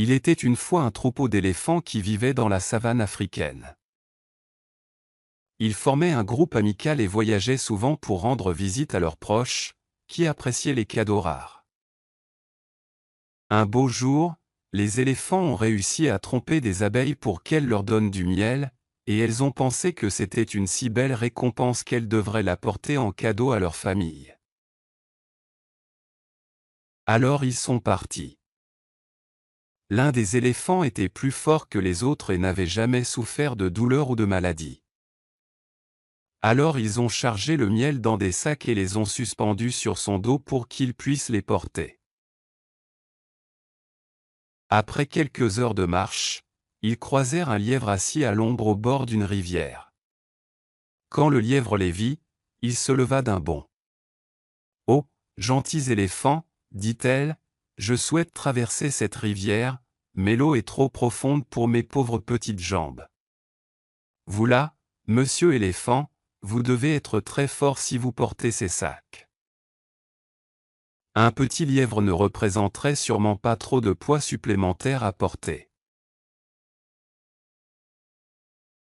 Il était une fois un troupeau d'éléphants qui vivait dans la savane africaine. Ils formaient un groupe amical et voyageaient souvent pour rendre visite à leurs proches, qui appréciaient les cadeaux rares. Un beau jour, les éléphants ont réussi à tromper des abeilles pour qu'elles leur donnent du miel, et elles ont pensé que c'était une si belle récompense qu'elles devraient l'apporter en cadeau à leur famille. Alors ils sont partis. L'un des éléphants était plus fort que les autres et n'avait jamais souffert de douleur ou de maladie. Alors ils ont chargé le miel dans des sacs et les ont suspendus sur son dos pour qu'il puisse les porter. Après quelques heures de marche, ils croisèrent un lièvre assis à l'ombre au bord d'une rivière. Quand le lièvre les vit, il se leva d'un bond. « Oh, gentils éléphants, dit-elle, je souhaite traverser cette rivière, mais l'eau est trop profonde pour mes pauvres petites jambes. Vous là, monsieur éléphant, vous devez être très fort si vous portez ces sacs. Un petit lièvre ne représenterait sûrement pas trop de poids supplémentaire à porter. »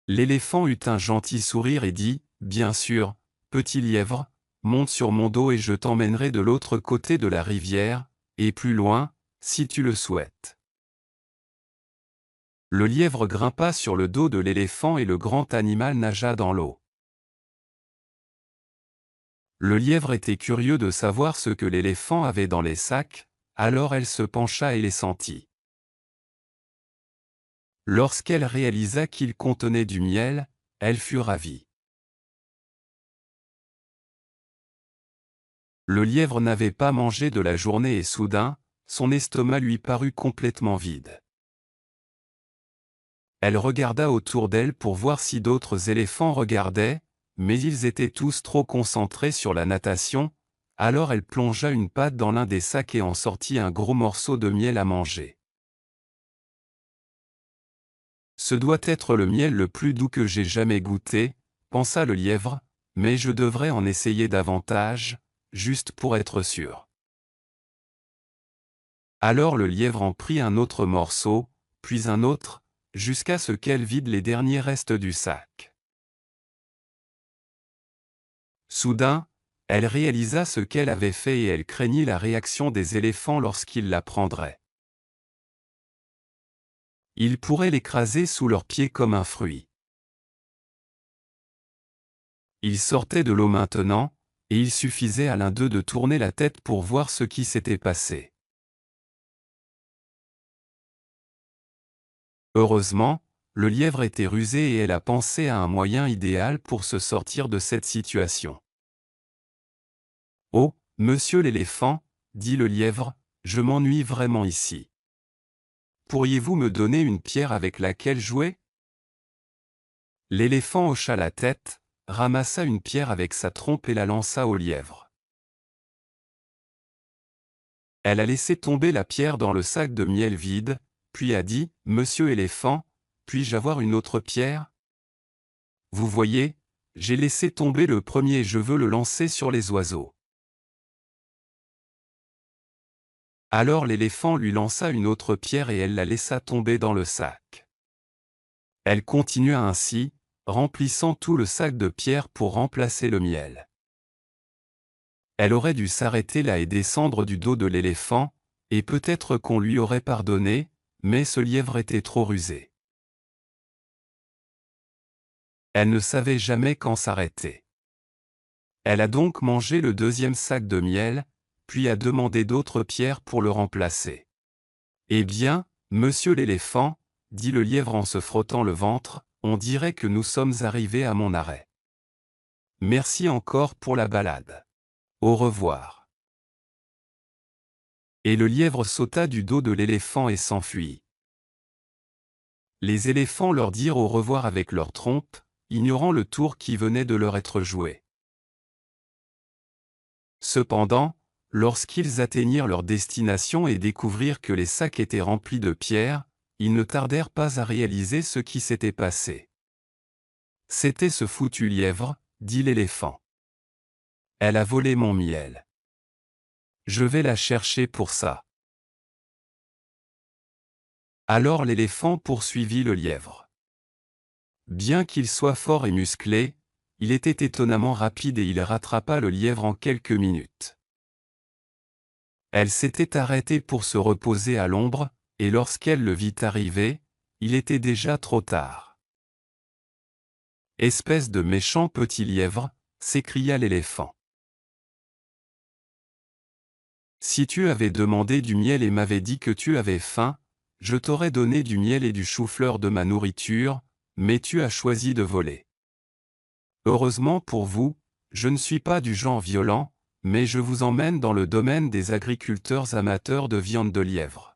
L'éléphant eut un gentil sourire et dit, « Bien sûr, petit lièvre, monte sur mon dos et je t'emmènerai de l'autre côté de la rivière, et plus loin, si tu le souhaites. » Le lièvre grimpa sur le dos de l'éléphant et le grand animal nagea dans l'eau. Le lièvre était curieux de savoir ce que l'éléphant avait dans les sacs, alors elle se pencha et les sentit. Lorsqu'elle réalisa qu'ils contenaient du miel, elle fut ravie. Le lièvre n'avait pas mangé de la journée et soudain, son estomac lui parut complètement vide. Elle regarda autour d'elle pour voir si d'autres éléphants regardaient, mais ils étaient tous trop concentrés sur la natation, alors elle plongea une patte dans l'un des sacs et en sortit un gros morceau de miel à manger. « Ce doit être le miel le plus doux que j'ai jamais goûté, pensa le lièvre, mais je devrais en essayer davantage, juste pour être sûr. » Alors le lièvre en prit un autre morceau, puis un autre, jusqu'à ce qu'elle vide les derniers restes du sac. Soudain, elle réalisa ce qu'elle avait fait et elle craignit la réaction des éléphants lorsqu'ils la prendraient. Ils pourraient l'écraser sous leurs pieds comme un fruit. Ils sortaient de l'eau maintenant, et il suffisait à l'un d'eux de tourner la tête pour voir ce qui s'était passé. Heureusement, le lièvre était rusé et elle a pensé à un moyen idéal pour se sortir de cette situation. « Oh, monsieur l'éléphant, dit le lièvre, je m'ennuie vraiment ici. Pourriez-vous me donner une pierre avec laquelle jouer ?» L'éléphant hocha la tête, ramassa une pierre avec sa trompe et la lança au lièvre. Elle a laissé tomber la pierre dans le sac de miel vide, puis a dit, « Monsieur éléphant, puis-je avoir une autre pierre ? Vous voyez, j'ai laissé tomber le premier et je veux le lancer sur les oiseaux. » Alors l'éléphant lui lança une autre pierre et elle la laissa tomber dans le sac. Elle continua ainsi, remplissant tout le sac de pierres pour remplacer le miel. Elle aurait dû s'arrêter là et descendre du dos de l'éléphant, et peut-être qu'on lui aurait pardonné, mais ce lièvre était trop rusé. Elle ne savait jamais quand s'arrêter. Elle a donc mangé le deuxième sac de miel, puis a demandé d'autres pierres pour le remplacer. « Eh bien, monsieur l'éléphant, dit le lièvre en se frottant le ventre, on dirait que nous sommes arrivés à mon arrêt. Merci encore pour la balade. Au revoir. » Et le lièvre sauta du dos de l'éléphant et s'enfuit. Les éléphants leur dirent au revoir avec leurs trompes, ignorant le tour qui venait de leur être joué. Cependant, lorsqu'ils atteignirent leur destination et découvrirent que les sacs étaient remplis de pierres, ils ne tardèrent pas à réaliser ce qui s'était passé. « C'était ce foutu lièvre, dit l'éléphant. Elle a volé mon miel. Je vais la chercher pour ça. » Alors l'éléphant poursuivit le lièvre. Bien qu'il soit fort et musclé, il était étonnamment rapide et il rattrapa le lièvre en quelques minutes. Elle s'était arrêtée pour se reposer à l'ombre, et lorsqu'elle le vit arriver, il était déjà trop tard. « Espèce de méchant petit lièvre !» s'écria l'éléphant. « Si tu avais demandé du miel et m'avais dit que tu avais faim, je t'aurais donné du miel et du chou-fleur de ma nourriture, mais tu as choisi de voler. Heureusement pour vous, je ne suis pas du genre violent, mais je vous emmène dans le domaine des agriculteurs amateurs de viande de lièvre.